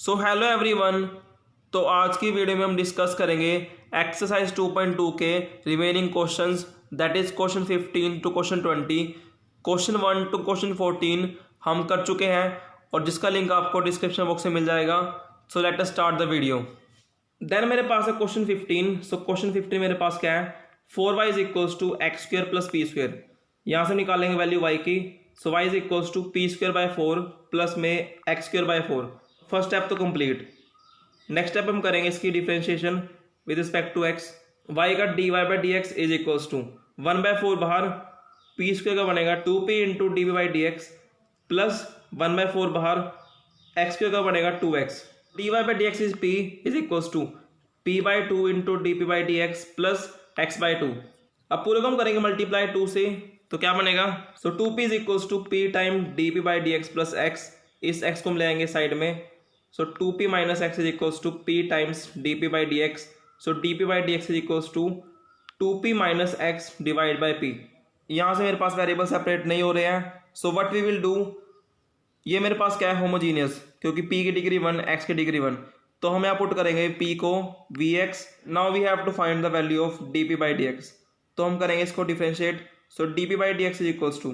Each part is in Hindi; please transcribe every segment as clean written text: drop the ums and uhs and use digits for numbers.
So hello everyone. तो आज की वीडियो में हम डिस्कस करेंगे एक्सरसाइज 2.2 के remaining questions, that is question 15 to question 20। Question 1 to question 14 हम कर चुके हैं और जिसका लिंक आपको डिस्क्रिप्शन बॉक्स में मिल जाएगा। So let us start the video. Then मेरे पास है क्वेश्चन 15। सो क्वेश्चन 15 मेरे पास क्या है, 4y is equals to x square plus p square. यहाँ से निकालेंगे वैल्यू y की। So y is equals to p square by 4 plus में x square by 4। First step तो कंप्लीट। नेक्स्ट स्टेप हम करेंगे इसकी differentiation with respect to x। y का dy by D x is equals to 1/4 बाहर, पी स्क्र का बनेगा 2p into d by D x plus 1/4 बाहर, एक्स स्क्र का बनेगा 2x। dy by D x is p is equals to p by 2 into D P by D x plus x by 2। अब पूरे को हम करेंगे मल्टीप्लाई 2 से, तो क्या बनेगा, so 2p is equals to p time d P by D x plus x। इस x को हम ले आएंगे साइड में। So 2p minus x is equals to p times d P by D x. So D P by D x is equals to 2p minus x divide by p। यहाँ से मेरे पास वेरिएबल सेपरेट नहीं हो रहे हैं। So what we will do, ये मेरे पास क्या है, होमोजीनियस, क्योंकि p की डिग्री 1 x की डिग्री 1, तो हम यहाँ पुट करेंगे p को vx। Now we have to find the value of dp by D x. तो हम करेंगे इसको differentiate. So dp by D x is equals to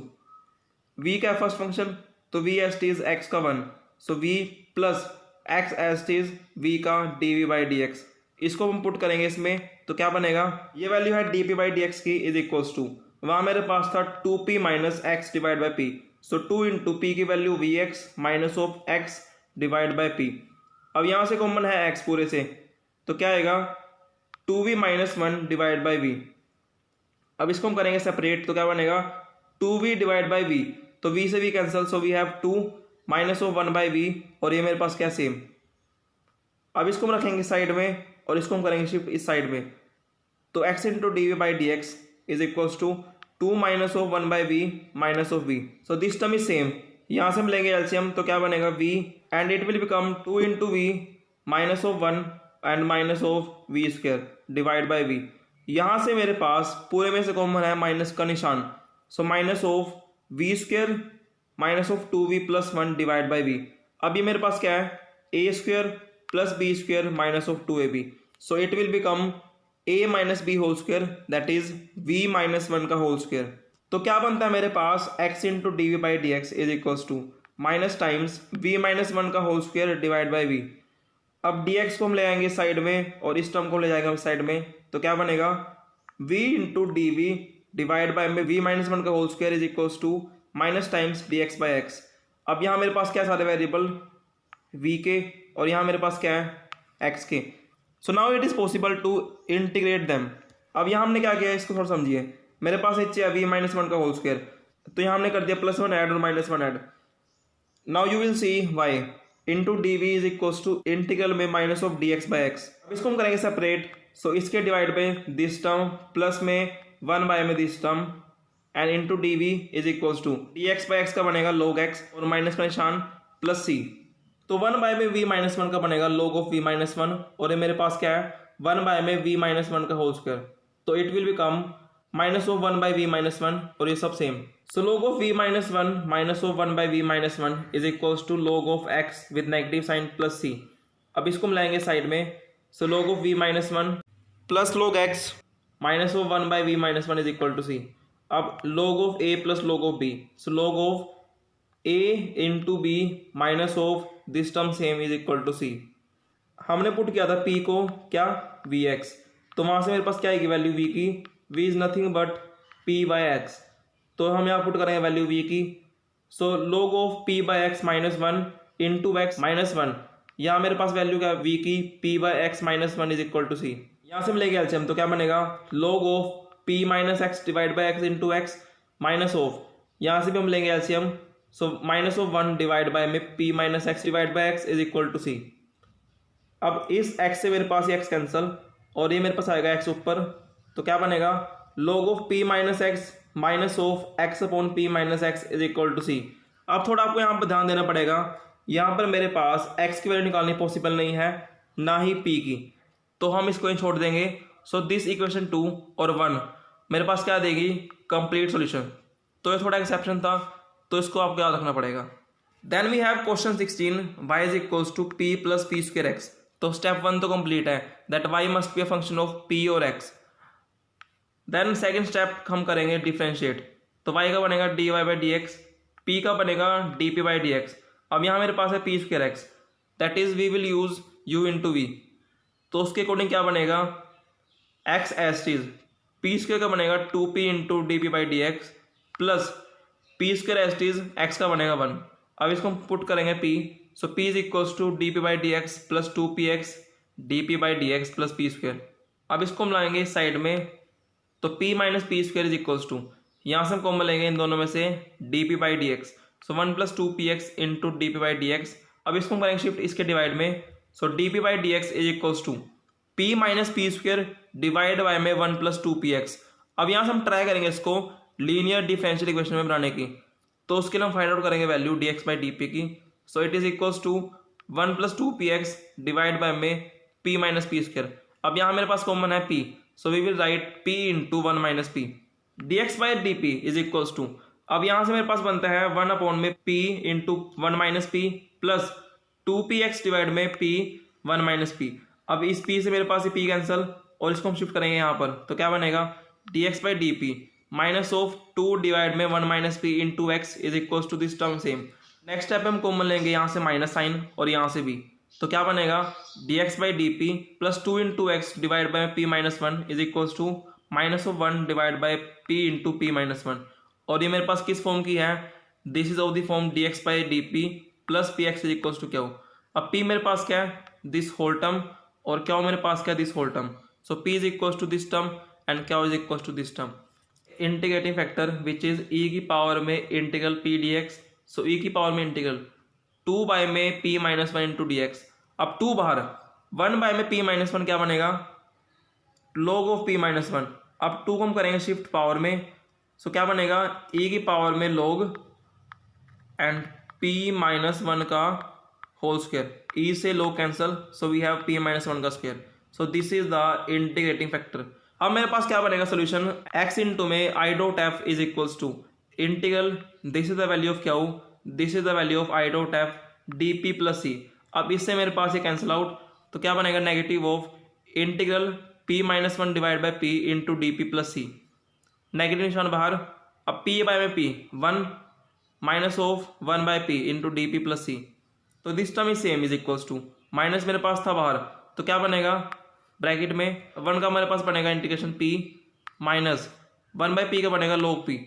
v का फर्स्ट फंक्शन, तो v s T is x का 1, so v plus x s T is v का dv बाई डी एक्स। इसको हम पुट करेंगे इसमें, तो क्या बनेगा, ये वैल्यू है dp बाई डी एक्स की इज इक्वल्स टू, वहाँ मेरे पास था 2p minus x divide by p। So 2 into p की value vx minus of x divide by p। अब यहाँ से कॉमन है x पूरे से, तो क्या आएगा 2v minus 1 divide by v। अब इसको हम करेंगे सेपरेट, तो क्या बनेगा 2v डिवाइड बाई v, तो v से v cancel, so we have 2 minus of 1 by v, और ये मेरे पास क्या सेम। अब इसको हम रखेंगे साइड में और इसको हम करेंगे शिफ्ट इस साइड में, तो x into d v by D x is equals to 2 minus of 1 by v minus of v। So this term is same. यहाँ से हम लेंगे एलसीएम, तो क्या बनेगा v and it will become 2 into v minus of 1 and minus of v square divide by v। यहाँ से मेरे पास पूरे में से कॉमन है माइनस का निशान, so minus of v square minus of 2v plus 1 divide by v। अब ये मेरे पास क्या है, a square plus b square minus of 2ab। So it will become a minus b whole square, that is v minus 1 का होल स्क्र। तो क्या बनता है मेरे पास, x into d v by D x is equals to minus times v minus 1 का whole square divide by v। अब dx को हम ले आएंगे साइड में और इस टर्म को ले जाएंगे हम साइड में, तो क्या बनेगा v into d v divide by में v माइनस 1 का whole square is equals to minus times D x by x. अब यहाँ मेरे पास क्या सारे वेरिएबल v के, और यहाँ मेरे पास क्या है x के। So now it is possible to integrate them. अब यहाँ हमने क्या किया, इसको थोड़ा समझिए। मेरे पास नीचे है v माइनस 1 का होल स्क्र, तो यहाँ हमने कर दिया प्लस 1 ऐड और minus 1 add. Now you will see y into d v is equals to integral में minus of d x by x. अब इसको हम करेंगे सेपरेट, सो इसके डिवाइड में दिस टर्म प्लस में 1 बाय में this term and into d v is equals to d x by x का बनेगा log x और माइनस का निशान प्लस c। तो 1 बाय में v माइनस 1 का बनेगा log ऑफ v माइनस 1, और ये मेरे पास क्या है 1 बाय में v माइनस 1 का होल स्क्र, तो it will become minus of 1 by v minus 1, और ये सब same. So log of v minus 1 minus of 1 by v minus 1 is equals to log of x with negative sign plus c। अब इसको हम लाएंगे साइड में, so log of v minus 1 plus log x minus of 1 by v minus 1 is equal to c। अब log of a plus log of b, so log of a into b minus of this term same is equal to c। हमने पुट किया था p को क्या vx, तो वहाँ से मेरे पास क्या आएगी वैल्यू v की, v is nothing but p by x, तो हम यहाँ पुट करेंगे वैल्यू v की। So log of p by x minus 1 into x minus 1, यहाँ मेरे पास वैल्यू क्या v की p by x minus 1 is equal to c। यहाँ से हम लेंगे एलसीएम, तो क्या बनेगा log of p minus x divide by x into x minus of, यहाँ से भी हम लेंगे LCM, so minus of 1 divide by में p minus x divide by x is equal to c। अब इस x से मेरे पास x कैंसल, और ये मेरे पास आएगा x ऊपर, तो क्या बनेगा log of p minus x minus of x upon p minus x is equal to c। अब थोड़ा आपको यहाँ पर ध्यान देना पड़ेगा, यहाँ पर मेरे पास x की वैल्यू निकालनी पॉसिबल नहीं है, ना ही p की, तो हम इसको ही छोड़ देंगे। सो दिस इक्वेशन 2 और 1 मेरे पास क्या देगी, कंप्लीट सॉल्यूशन। तो ये थोड़ा एक्सेप्शन था, तो इसको आपको याद रखना पड़ेगा। Then we have question 16, y is equals to p plus p square x. तो स्टेप 1 तो कंप्लीट है, that y must be a function of p और x। देन सेकेंड स्टेप हम करेंगे डिफ्रेंशिएट। तो y का बनेगा dy by D x, p का बनेगा dp बाई डी एक्स। अब यहाँ मेरे पास है p square x, that is we will use u into we. तो उसके अकॉर्डिंग क्या बनेगा, x s is p square का बनेगा 2p into D P by D x plus p square s is x का बनेगा 1। अब इसको हम पुट करेंगे p, so p is equals to d P by D x plus 2px d P by D x plus p square. अब इसको हम लाएंगे इस साइड में, तो p minus P square is equals to, यहाँ से हम कॉमन लेंगे इन दोनों में से D P by D x, so 1 plus 2px into D P by D x. अब इसको हम करेंगे शिफ्ट इसके डिवाइड में, so D P by D x is equals to p minus P square divide by में 1 प्लस 2px। अब यहाँ से हम ट्राई करेंगे इसको लीनियर डिफरेंशियल इक्वेशन में बनाने की, तो उसके लिए हम फाइंड आउट करेंगे value dx by D P की। So it is equals to 1 plus 2px divide by में p माइनस पी स्क्र। अब यहाँ मेरे पास कॉमन है p, so we will write p into 1 minus P dx by D P is equals to, अब यहाँ से मेरे पास बनता है 1 अपॉन में p into 1 minus P plus 2px divide में p 1 माइनस पी। अब इस p से मेरे पास ये p कैंसिल और इसको हम शिफ्ट करेंगे यहाँ पर, तो क्या बनेगा dx by D P minus of 2 divide में 1 minus p into x is equals to this term same. Next step हम कॉमन लेंगे यहाँ से माइनस साइन और यहाँ से भी, तो क्या बनेगा dx by D P plus 2 into x divide by p minus 1 is equals to minus of 1 divide by p into p minus 1। और ये मेरे पास किस फॉर्म की है, this is of the form dx by D P plus P x is equals to क्या हो। अब p मेरे पास क्या है, दिस होल टर्म, और क्या हो मेरे पास क्या, this whole term. So p is equals to this term and क्या is equals to this term. Integrating factor which is e की पावर में integral p dx, so e की पावर में इंटीग्रल 2 बाय में p minus 1 into D x. अब 2 बाहर, 1 बाय में p माइनस 1 क्या बनेगा, log ऑफ p माइनस 1। अब 2 को हम करेंगे शिफ्ट पावर में, सो क्या बनेगा e की पावर में log एंड p माइनस 1 का होल स्क्वायर, e से log cancel, so we have p minus 1 का square. So this is the integrating factor. अब मेरे पास क्या बनेगा सोल्यूशन, x इंटू में I dot F is equals to integral, this is the value of क्या हो, this is the value of I dot F D P plus C. अब इससे मेरे पास ये कैंसिल आउट, तो क्या बनेगा negative of integral p minus 1 divide by p into D P plus C, negative निशान बाहर। अब p बाय में p 1 minus of 1 by p into D P plus C, तो this term is same is equals to, minus मेरे पास था बाहर, तो क्या बनेगा ब्रैकेट में 1 का मेरे पास बनेगा integration p minus 1 by P का बनेगा log p।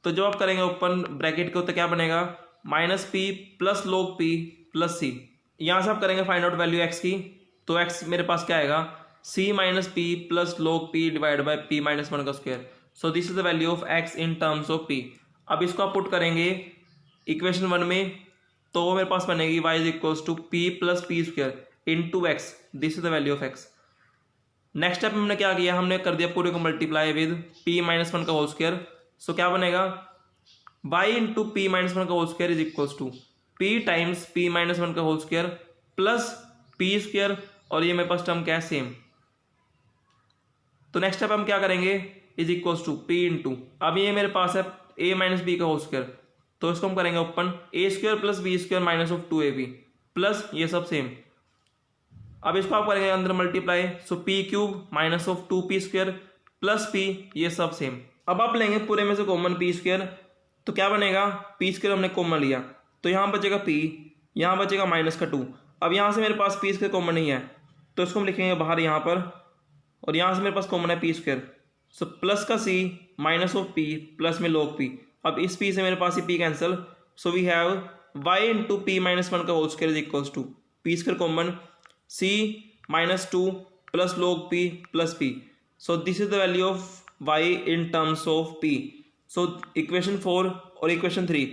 तो जब आप करेंगे ओपन ब्रैकेट को, तो क्या बनेगा minus p plus log p plus c। यहाँ से आप करेंगे फाइंड आउट वैल्यू x की, तो x मेरे पास क्या आएगा c minus P plus log p divide by p minus 1 का square. So this is the value of x in terms of p। अब इसको आप पुट करेंगे इक्वेशन 1 में, तो वो मेरे पास बनेगी y is equals to p plus p square into x, this is the value of x। Next step में हमने क्या किया, हमने कर दिया पूरे को मल्टीप्लाई विद p माइनस 1 का होल स्क्वायर। सो क्या बनेगा y इंटू पी माइनस 1 का whole square is equals to p times p minus 1 का whole square plus p square, और ये मेरे पास टर्म क्या है सेम। तो नेक्स्ट स्टेप हम क्या करेंगे, is equals to p into, अब ये मेरे पास है a माइनस बी का होल स्क्वायर, तो इसको हम करेंगे open a square plus b square minus of 2ab plus ये सब सेम। अब इसको आप करेंगे अंदर multiply, so p cube minus of 2p square plus p, ये सब सेम। अब आप लेंगे पूरे में से कॉमन p स्क्वायर, तो क्या बनेगा p स्क्वायर हमने कॉमन लिया, तो यहाँ बचेगा p, यहाँ बचेगा माइनस का 2। अब यहाँ से मेरे पास p स्क्वायर कॉमन नहीं है, तो इसको हम लिखेंगे बाहर यहाँ पर, और यहाँ से मेरे पास कॉमन है p स्क्वायर, सो प्लस का c minus of p plus में log p। अब इस p से मेरे पास ये p cancel, so we have y into p minus 1 का whole square is equals to p square common c minus 2 plus log p plus p। So this is the value of y in terms of p। So equation 4 और इक्वेशन 3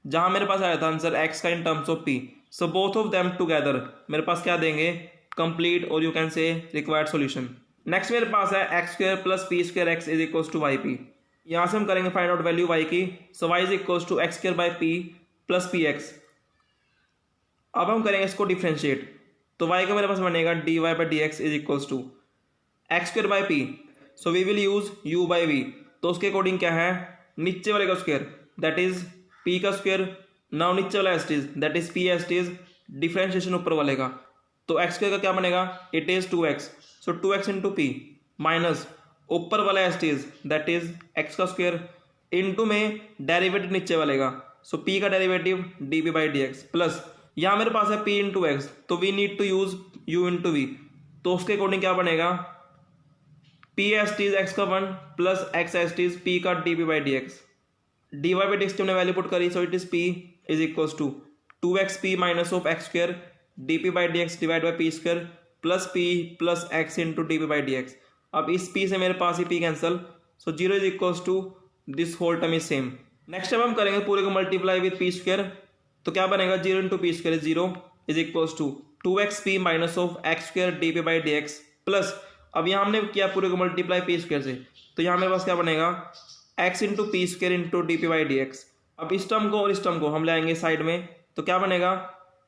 जहाँ मेरे पास आया था आंसर x का in terms of p, so both of them together मेरे पास क्या देंगे कंप्लीट, और you can say required solution. Next मेरे पास है x square plus p square x is equals to y p. यहाँ से हम करेंगे फाइंड आउट वैल्यू y की, so y is equals to x square by P plus P x. अब हम करेंगे इसको डिफ्रेंशिएट, तो y का मेरे पास बनेगा dy by D x is equals to x square by p, so we will use u by v. तो उसके अकॉर्डिंग क्या है नीचे वाले का स्क्वायर, दैट इज p का स्क्वायर नाउ नीचे वाला as T is that is p S T is differentiation ऊपर वाले का, तो एक्स स्क्वायर का क्या बनेगा, it is 2x, so 2x into p minus ऊपर वाला as T is that is x का स्क्वायर इंटू में डेरिवेटिव नीचे वाले का, सो p का derivative D P by D x plus यहाँ मेरे पास है p इंटू एक्स, तो we need to use u into we, तो उसके अकॉर्डिंग क्या बनेगा, P S T is x का 1 plus X S T is P का D P by D X, D Y by D x की हमने वैल्यू पुट करी, सो it is p is equal to 2x p minus of x square d P by D x divide by p square plus p plus x into D P by D x. अब इस p से मेरे पास ही p cancel, so 0 is equal to this whole term is same. Next time हम करेंगे पूरे को मल्टीप्लाई विद पी स्क्वायर, तो क्या बनेगा 0 into p square 0 is equal to 2x p minus of x square d P by D x plus अब यहाँ हमने किया पूरे को मल्टीप्लाई पी स्क्वायर से, तो यहाँ मेरे पास क्या बनेगा x into p square into D P by D x. अब इस टर्म को और इस टर्म को हम लाएंगे साइड में, तो क्या बनेगा,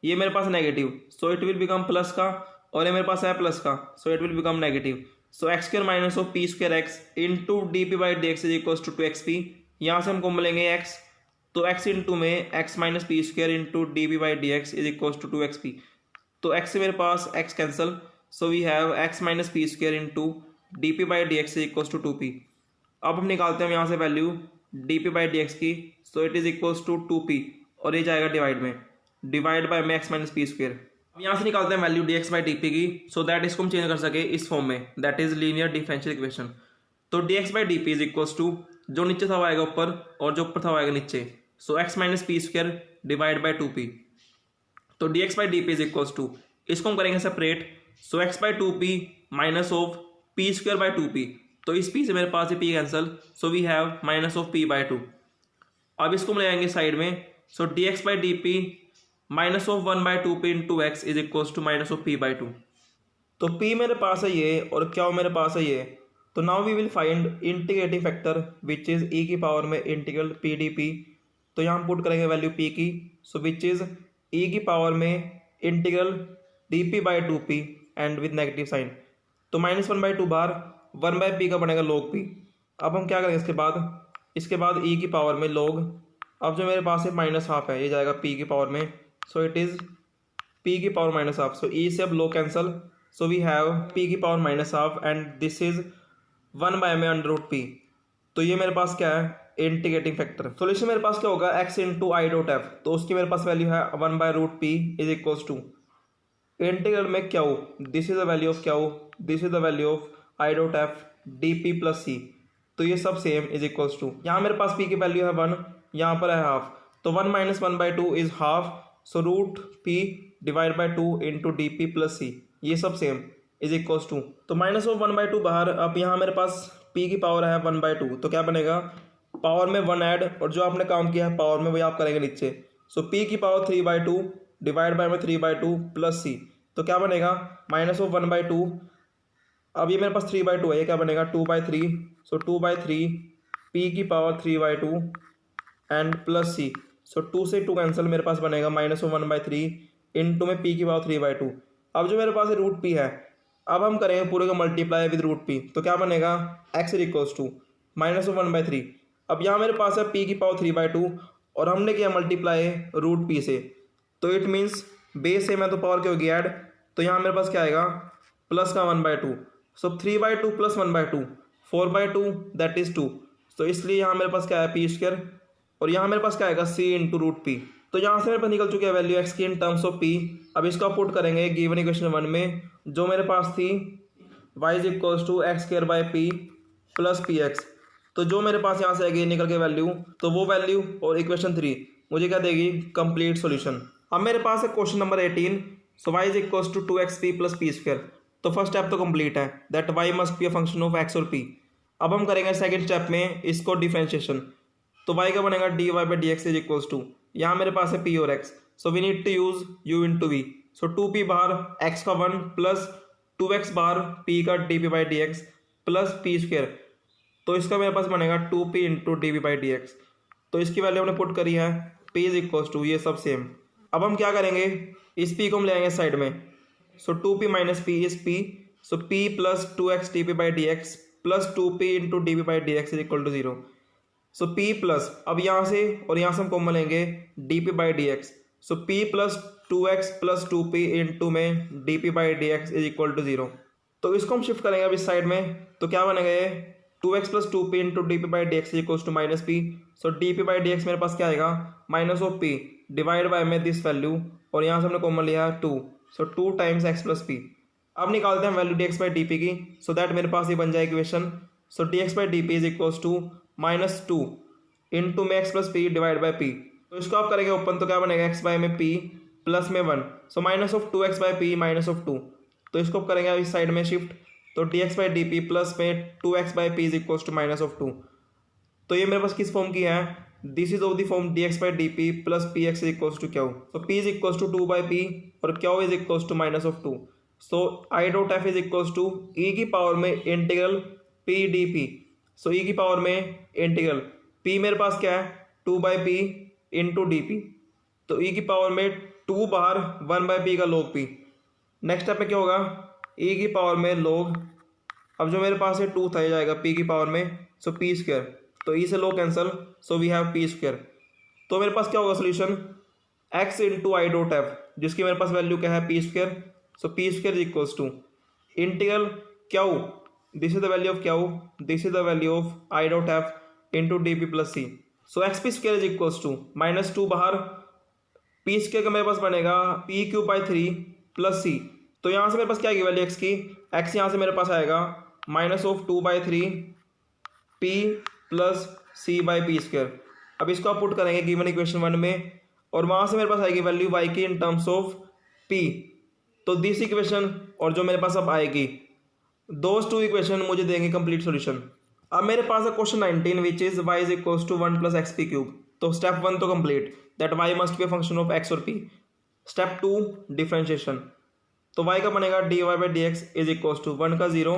ये मेरे पास negative, so it will become plus का, और ये मेरे पास है प्लस का, so it will become negative, so X square minus of P square X into D P by D x is equal to 2xp, यहाँ से हमको मिलेंगे x, तो x इंटू में x minus P square into D P by D x is equal to 2xp, तो x से मेरे पास x cancel, so we have x minus P square into D P by D x is equal to 2p। अब हम निकालते हैं यहाँ से value D P by D x की, so it is equals to 2p, और ये जाएगा डिवाइड में, डिवाइड बाय में एक्स माइनस पी स्क्वायर। अब यहाँ से निकालते हैं value D x by D P की, सो दैट इसको हम चेंज कर सके इस फॉर्म में, that is linear differential equation. तो D x by D P is equals to जो नीचे था वो आएगा ऊपर और जो ऊपर था वो आएगा नीचे, so X minus P square divide by 2p, तो D x by D P is equals to इसको हम करेंगे separate, so X by 2p minus of P square by 2p, तो इस p से मेरे पास ये p cancel, so we have minus of p by 2। अब इसको हम ले आएंगे साइड में, so D x by D P minus of 1 by 2p into x is equals to minus of p by 2। तो p मेरे पास है ये और क्या मेरे पास है ये, तो now we will find integrating factor which is e की पावर में इंटीग्रल p डी पी, तो यहाँ हम पुट करेंगे वैल्यू p की, सो विच इज e की पावर में integral D P by 2p and with negative sign, तो माइनस 1 बाई 2 बार 1 बाई पी का बनेगा log p। अब हम क्या करेंगे इसके बाद e की पावर में log, अब जो मेरे पास है माइनस हाफ है ये जाएगा p की पावर में, सो इट इज p की power minus half, so e से अब log cancel, so we have p की power minus half and this is 1 by में अंडर रूट p, तो ये मेरे पास क्या है इंटीग्रेटिंग फैक्टर। सोल्यूशन मेरे पास क्या होगा x into I dot F, तो उसकी मेरे पास वैल्यू है 1 by root p is equals to integral में क्या हो, this is the value of क्या हो, this is the value of I dot F D P plus C, तो ये सब सेम इज इक्वल्स टू, यहाँ मेरे पास p की वैल्यू है 1, यहाँ पर है हाफ, तो 1 minus 1 by 2 is half, so root p divide by 2 into D P plus C, ये सब सेम इज इक्वल्स टू, तो माइनस ऑफ 1 बाई 2 बाहर, अब यहाँ मेरे पास p की पावर है 1 बाई 2, तो क्या बनेगा पावर में 1 ऐड और जो आपने काम किया है पावर में वही आप करेंगे नीचे, सो p की पावर 3 बाई 2 डिवाइड बाय में 3 बाई 2 प्लस सी, तो क्या बनेगा माइनस ऑफ 1 बाई 2, अब ये मेरे पास 3 बाई 2 है, ये क्या बनेगा 2 बाई 3, सो 2 बाई 3 p की power 3 by 2 and plus c, सो 2 से 2 कैंसिल, मेरे पास बनेगा माइनस ऑफ 1 बाई 3 इंटू में p की पावर 3 बाई 2। अब जो मेरे पास रूट p है, अब हम करेंगे पूरे को मल्टीप्लाई विद रूट p, तो क्या बनेगा x equals to minus of 1 by 3, अब यहाँ मेरे पास है p की पावर 3 बाई 2 और हमने किया मल्टीप्लाई रूट p से, तो इट मीन्स बेस सेम है तो पावर क्या होगी ऐड, तो यहाँ मेरे पास क्या आएगा प्लस का 1 by 2, so 3 by 2 plus 1 by 2 4 by 2 that is 2, तो इसलिए यहाँ मेरे पास क्या है पी स्क्वायर और यहाँ मेरे पास क्या आएगा सी इंटू रूट पी, तो यहाँ से मेरे पास निकल चुकी है वैल्यू एक्स की इन टर्म्स ऑफ पी। अब इसको पुट करेंगे गिवन इक्वेशन 1 में, जो मेरे पास थी y is equals to x square by P plus P x, तो जो मेरे पास यहाँ से आएगी निकल के वैल्यू, तो वो वैल्यू और इक्वेशन 3 मुझे क्या देगी कंप्लीट सॉल्यूशन। अब मेरे पास है question number 18, so y is equals to 2xp plus p square, तो फर्स्ट स्टेप तो कंप्लीट है that y must be a function of x और p। अब हम करेंगे सेकंड स्टेप में इसको डिफरेंशिएशन, तो y का बनेगा d Y by D x is equals to, यहाँ मेरे पास है p और x, so we need to use u into v, so 2p बाहर x का 1 प्लस 2x बाहर p का D P by D x plus p square, तो इसका मेरे पास बनेगा 2p into D P by D x, तो इसकी वैल्यू हमने पुट करी है p इज इक्वल्स टू ये सब सेम। अब हम क्या करेंगे इस p को हम ले आएंगे साइड में, so 2p minus p is p, so p plus 2x d P by D x plus 2p into D P by D x is equal to 0। So p plus, अब यहाँ से और यहाँ से हम कॉमन लेंगे dp by D x. So p plus 2x plus 2p into में dp by D x is equal to 0। तो इसको हम शिफ्ट करेंगे अब इस साइड में, तो क्या बनेगा ये 2x plus 2p into D P by D x is equal to minus p. So D P by D x मेरे पास क्या आएगा minus of p divide by में दिस वैल्यू, और यहाँ से हमने कॉमन लिया है 2। So 2 times x plus p। अब निकालते हैं value dx by D P की। सो दैट मेरे पास ये बन जाए equation. So dx by D P is equal to minus 2 into में x plus p divide by p. तो इसको आप करेंगे ओपन, तो क्या बनेगा x बाई में p प्लस में 1। So minus of 2x by p minus of 2। तो इसको करेंगे इस साइड में शिफ्ट, तो dx by D P plus में 2x by P is equal to minus of 2। तो ये मेरे पास किस फॉर्म की है, this is of the form dx by D P plus P x is equal to Q. तो p is equal to 2 by P और Q is equal to minus of 2। So I dot F is equal to E की पावर में integral P D P. So E की पावर में इंटीग्रल p मेरे पास क्या है 2 by p into D P. तो ई की पावर में 2 बाहर 1 बाई पी का log p। नेक्स्ट स्टेप में क्या होगा e की पावर में log, अब जो मेरे पास है 2 था ये जाएगा p की पावर में, सो p स्क्वायर। तो e से log cancel, so we have p square. तो मेरे पास क्या होगा solution x into I dot F, जिसकी मेरे पास वैल्यू क्या है p square. So p square is equals to integral q, this is the value of q, this is the value of I dot F into D P plus c. So x p square is equals to minus 2 बाहर, p स्क्वायर का मेरे पास बनेगा p Q by 3 plus C. तो यहाँ से मेरे पास क्या आएगी वैल्यू x की, x यहाँ से मेरे पास आएगा minus of 2 by 3 p plus c by p square. अब इसको आप पुट करेंगे गिवन इक्वेशन 1 में, और वहाँ से मेरे पास आएगी वैल्यू y की इन टर्म्स ऑफ p। तो दिस इक्वेशन और जो मेरे पास अब आएगी, दोज टू इक्वेशन मुझे देंगे कंप्लीट सॉल्यूशन। अब मेरे पास है question 19 which is y is equals to 1 plus x p cube. तो स्टेप 1 तो complete, that y must be a function of x और p। स्टेप 2 डिफरेंशिएशन, तो y का बनेगा d Y by D x is equals to 1 का 0।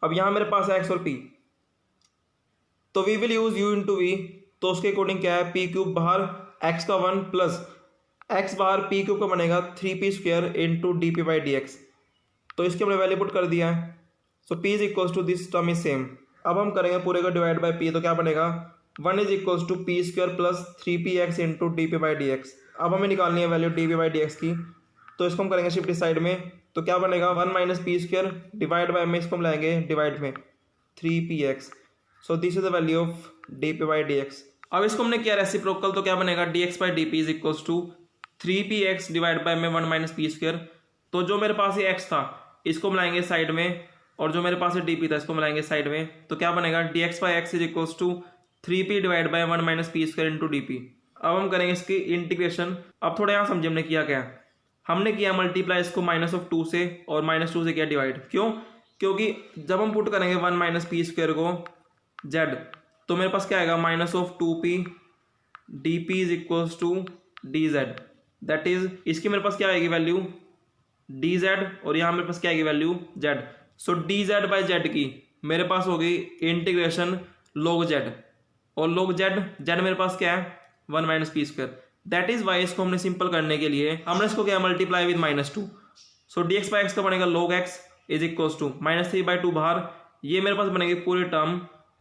अब यहाँ मेरे पास है x और p, तो we will use u into we. तो उसके अकॉर्डिंग क्या है p क्यूब बाहर x का 1 प्लस x बाहर p क्यूब का बनेगा 3p square into D P by D x. तो इसके हमने वैल्यू पुट कर दिया है। So p is equals to this term is same. अब हम करेंगे पूरे का डिवाइड बाई p, तो क्या बनेगा 1 is equals to p square plus 3px into D P by D x. अब हमें निकालनी है value D P by D x की, तो इसको हम करेंगे शिफ्ट इस साइड में, तो क्या बनेगा 1 minus P square divide by में, इसको हम लाएंगे डिवाइड में 3px। So this is the value of D P by D x. अब इसको हमने किया रेसिप्रोकल, तो क्या बनेगा dx by D P is equals to 3px divide by में 1 माइनस पी स्क्वायर। तो जो मेरे पास ये x था इसको हम लाएंगे साइड में, और जो मेरे पास ये dp था इसको हम लाएंगे साइड में। तो क्या बनेगा dx by x is equals to 3p divide by 1 minus P square into D p. अब हम करेंगे इसकी इंटीग्रेशन। अब थोड़ा यहाँ समझे हमने किया क्या, हमने किया मल्टीप्लाई इसको माइनस ऑफ 2 से, और माइनस 2 से किया डिवाइड। क्यों, क्योंकि जब हम पुट करेंगे 1 माइनस पी स्क्वायर को z, तो मेरे पास क्या आएगा minus of 2p d P is equals to d z. That is इसकी मेरे पास क्या आएगी वैल्यू डी जेड, और यहाँ मेरे पास क्या आएगी value z. So d z by z की मेरे पास होगी इंटीग्रेशन log जेड, और log जेड, जेड मेरे पास क्या है 1 minus P square. That is why इसको हमने सिंपल करने के लिए हमने इसको क्या multiply with minus 2। So D x by x का बनेगा log x is equals to minus 3 by 2 बाहर, ये मेरे पास बनेगी पूरी term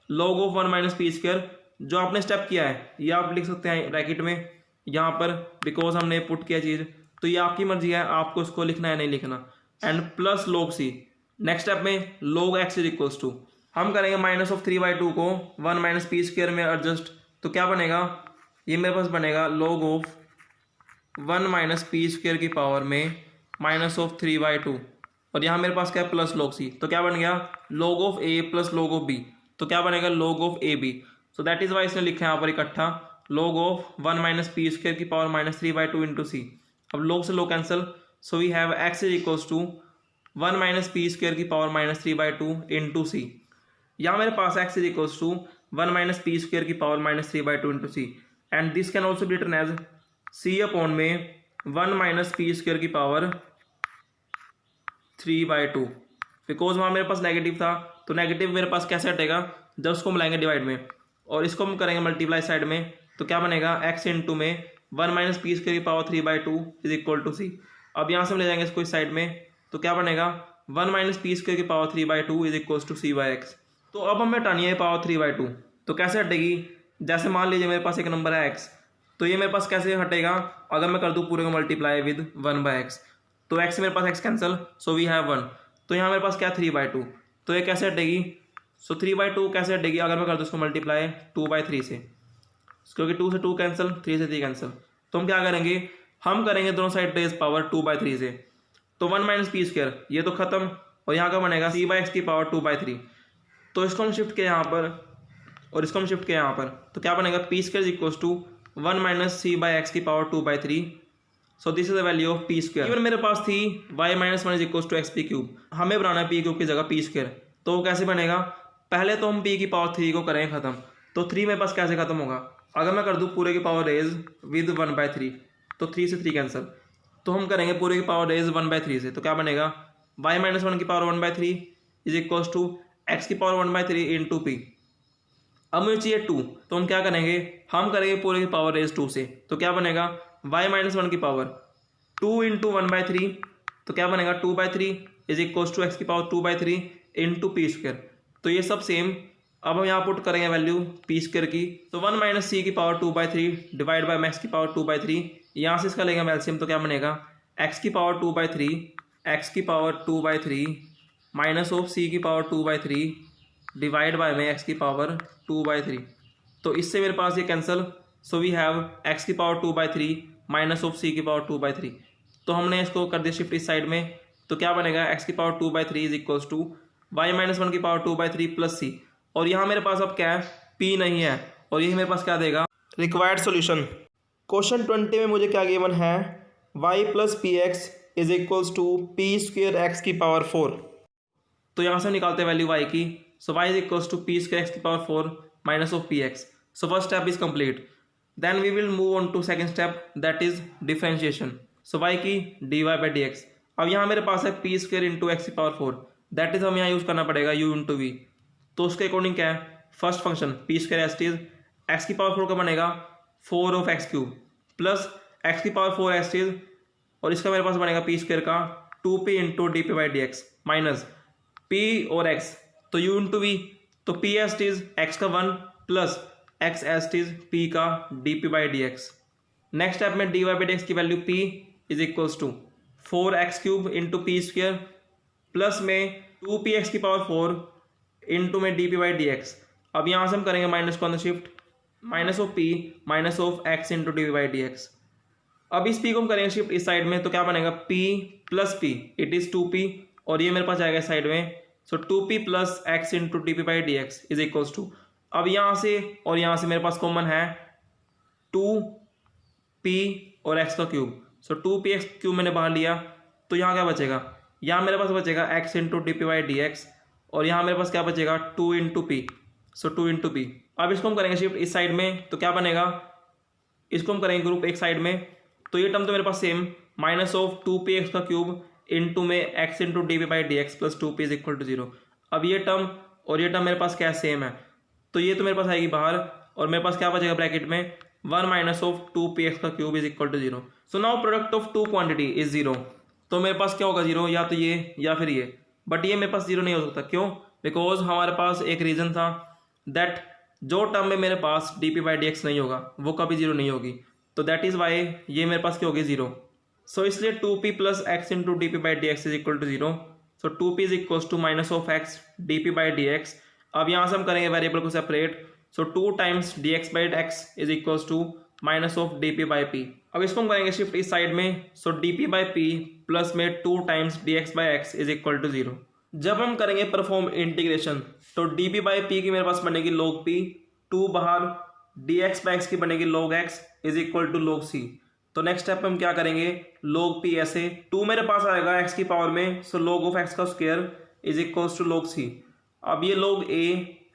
log of 1 minus P square. जो आपने स्टेप किया है ये आप लिख सकते हैं ब्रैकेट में यहाँ पर, बिकॉज हमने पुट किया चीज़, तो ये आपकी मर्जी है आपको इसको लिखना है नहीं लिखना। And plus log c. Next step में log x is equals to, हम करेंगे माइनस ऑफ 3 बाई 2 को 1 माइनस पी स्क्वायर में एडजस्ट। तो क्या बनेगा, ये मेरे पास बनेगा log of 1 minus P square की पावर में माइनस ऑफ 3 बाई 2, और यहाँ मेरे पास क्या है प्लस log सी। तो क्या बन गया log of a plus log of b. तो क्या बनेगा log of a b. So that is why इसने लिखा है यहाँ पर इकट्ठा log of 1 minus P square की power minus 3 by 2 into c. अब log से log cancel, so we have x is equals to 1 minus P square की power minus 3 by 2 into c. यहाँ मेरे पास x is equals to 1 minus P square की power minus 3 by 2 into C, and this can also be written as c upon में 1 माइनस पी स्क्वायर की पावर 3 बाई 2। बिकॉज वहाँ मेरे पास नेगेटिव था, तो नेगेटिव मेरे पास कैसे हटेगा जब उसको हम लाएंगे डिवाइड में, और इसको हम करेंगे मल्टीप्लाई साइड में। तो क्या बनेगा x इंटू में 1 माइनस पी स्क्वायर की power 3 by 2 is equal to C. अब यहाँ से हम ले जाएंगे इसको इस साइड में, तो क्या बनेगा 1 माइनस पी स्क्वायर की power 3 by 2 is equal to c by x. तो अब हमें हटानी है पावर 3 बाई 2, तो कैसे हटेगी, जैसे मान लीजिए मेरे पास एक नंबर है x, तो ये मेरे पास कैसे हटेगा, अगर मैं कर दूँ पूरे को मल्टीप्लाई विद 1/x, तो x से मेरे पास x cancel, so we have 1। तो यहाँ मेरे पास क्या 3/2, तो ये कैसे हटेगी, सो 3/2 कैसे हटेगी, अगर मैं कर दूँ उसको मल्टीप्लाई 2/3 से, क्योंकि 2 से 2 कैंसिल, 3 से 3 कैंसिल। तो हम क्या करेंगे, हम करेंगे दोनों साइड रेज पावर 2/3 से, तो 1 माइनस पी स्क्वायर ये तो खत्म, और यहाँ का बनेगा c/x की पावर 2/3। तो इसको हम शिफ्ट किया यहाँ पर और इसको हम शिफ्ट किया यहाँ पर, तो क्या बनेगा p square equals to 1 minus c/x की power 2/3। So this is the value of P square. Even मेरे पास थी y minus 1 is equals to x p cube, हमें बनाना है पी क्यूब की जगह पी स्क्वायर। तो वो कैसे बनेगा, पहले तो हम p की पावर 3 को करेंगे खत्म, तो 3 मेरे पास कैसे खत्म होगा, अगर मैं कर दूँ पूरे की पावर रेज विद 1/3, तो 3 से 3 कैंसिल, तो हम करेंगे पूरे की पावर रेज 1/3 से, तो क्या बनेगा y माइनस 1 की power 1/3 is equals to x की पावर 1/3 इंटू पी। अब मुझे चाहिए 2, तो हम क्या करेंगे, हम करेंगे पूरे की पावर रेज 2 से, तो क्या बनेगा y माइनस 1 की पावर 2 इंटू 1/3, तो क्या बनेगा 2/3 इज इक्वल्स टू एक्स की पावर 2/3 इंटू पी स्क्वायर। तो ये सब सेम, अब हम यहाँ पुट करेंगे वैल्यू पी स्क्वायर की, तो 1 माइनस सी की पावर 2/3 डिवाइड बाई मैक्स की पावर 2/3, यहाँ से इसका लेंगे एलसीएम, तो क्या बनेगा एक्स की पावर 2/3 एक्स की पावर 2/3 माइनस ऑफ सी की पावर 2/3 डिवाइड बाय में एक्स की पावर 2/3। तो इससे मेरे पास ये कैंसिल, सो वी हैव एक्स की पावर 2/3 माइनस ऑफ सी की पावर 2/3। तो हमने इसको कर दिया शिफ्ट इस साइड में, तो क्या बनेगा एक्स की power 2/3 is equals to y minus 1 की पावर 2/3 प्लस सी, और यहाँ मेरे पास अब क्या है पी नहीं है, और यही मेरे पास क्या देगा रिक्वायर्ड सॉल्यूशन। क्वेश्चन 20 में मुझे क्या गिवन है, Y plus P x is equals to P square X की पावर 4। तो यहाँ से निकालते हैं वैल्यू y की, so y is equals to P square X की power 4 minus of P X. So first step is complete, then we will move on to second step that is differentiation. So y की dy बाई डी एक्स, अब यहाँ मेरे पास है पी स्क्वायर इंटू एक्स की पावर 4, दैट इज हम यहाँ यूज़ करना पड़ेगा u इंटू वी। तो उसके अकॉर्डिंग क्या है, first function p square as it's x की पावर 4 का बनेगा 4 of x cube plus x की पावर 4 एस टीज, और इसका मेरे पास बनेगा पी स्क्वायर का 2p into D P by D x minus p और x, तो u इंटू वी, तो p एस टीज एक्स का 1 plus x as it's p का D P by D x. Next step में D Y by D x की value p is equals to 4x cube into P square plus में 2px की पावर 4 इंटू में D P by D x. अब यहाँ से हम करेंगे माइनस को अंदर shift, minus of p minus of x into D P by D x. अब इस p को हम करेंगे शिफ्ट इस साइड में, तो क्या बनेगा p plus p it is 2p, और ये मेरे पास जाएगा साइड में, so 2p plus x into D P by D x is equals to, अब यहाँ से और यहाँ से मेरे पास कॉमन है 2p और x का क्यूब, सो 2px क्यूब मैंने बाहर लिया, तो यहाँ क्या बचेगा, यहाँ मेरे पास बचेगा x into D P by D x, और यहाँ मेरे पास क्या बचेगा 2 इंटू पी, सो 2 इंटू पी। अब इसको हम करेंगे शिफ्ट इस साइड में, तो क्या बनेगा, इसको हम करेंगे ग्रुप एक साइड में, तो ये टर्म तो मेरे पास सेम माइनस ऑफ 2px का क्यूब इंटू में x into D P by D x plus 2p is equal to 0। अब ये टर्म और ये टर्म मेरे पास क्या सेम है, तो ये तो मेरे पास आएगी बाहर, और मेरे पास क्या बचेगा ब्रैकेट में 1 माइनस ऑफ 2px का cube is equal to 0। So now product of two quantity is 0, तो मेरे पास क्या होगा 0, या तो ये या फिर ये, बट ये मेरे पास 0 नहीं हो सकता, क्यों, बिकॉज हमारे पास एक रीज़न था दैट जो टर्म में मेरे पास D P by D X नहीं होगा वो कभी 0 नहीं होगी, तो दैट इज़ वाई ये मेरे पास क्या होगी 0। सो इसलिए 2p plus x into D P by D x is equal to 0, so 2p is equal to minus of X D P by D x. अब यहाँ से हम करेंगे वेरिएबल को separate, so 2 times D x by x is equal to minus of D P by P. अब इसको हम करेंगे शिफ्ट इस साइड में, so D P by P plus में 2 times D x by x is equal to 0। जब हम करेंगे परफॉर्म इंटीग्रेशन, तो डी पी बाई पी की मेरे पास बनेगी log p, 2 बाहर, डी एक्स बाई एक्स की बनेगी log x is equal to log c। तो नेक्स्ट स्टेप में हम क्या करेंगे, log p ऐसे 2 मेरे पास आएगा x की पावर में, सो log ऑफ x का square is equal to log c। अब ये log a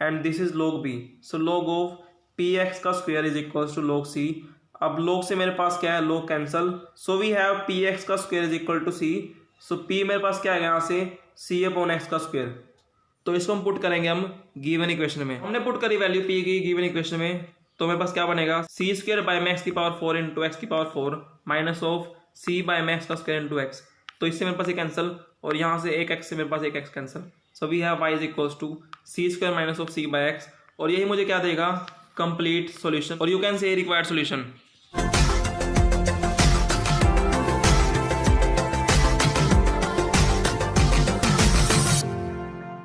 and this is log b, so log of px का square is equal to log c। अब log से मेरे पास क्या है log cancel, so we have px का square is equal to c, so p मेरे पास क्या है यहाँ से c अपॉन x का स्क्वायर। तो इसको हम पुट करेंगे हम गिवन इक्वेशन में, हमने पुट करी वैल्यू p की गिवन इक्वेशन में, तो मेरे पास क्या बनेगा सी स्क्वायर बाई मैक्स की पावर 4 इंटू एक्स की power 4 minus of c by max का स्क्वायर इंटू एक्स। तो इससे मेरे पास ये कैंसिल, और यहाँ से एक एक्स से मेरे पास एक x cancel, so we have y is equals to c square minus of c by x, और यही मुझे क्या देगा complete solution, or you can say required solution.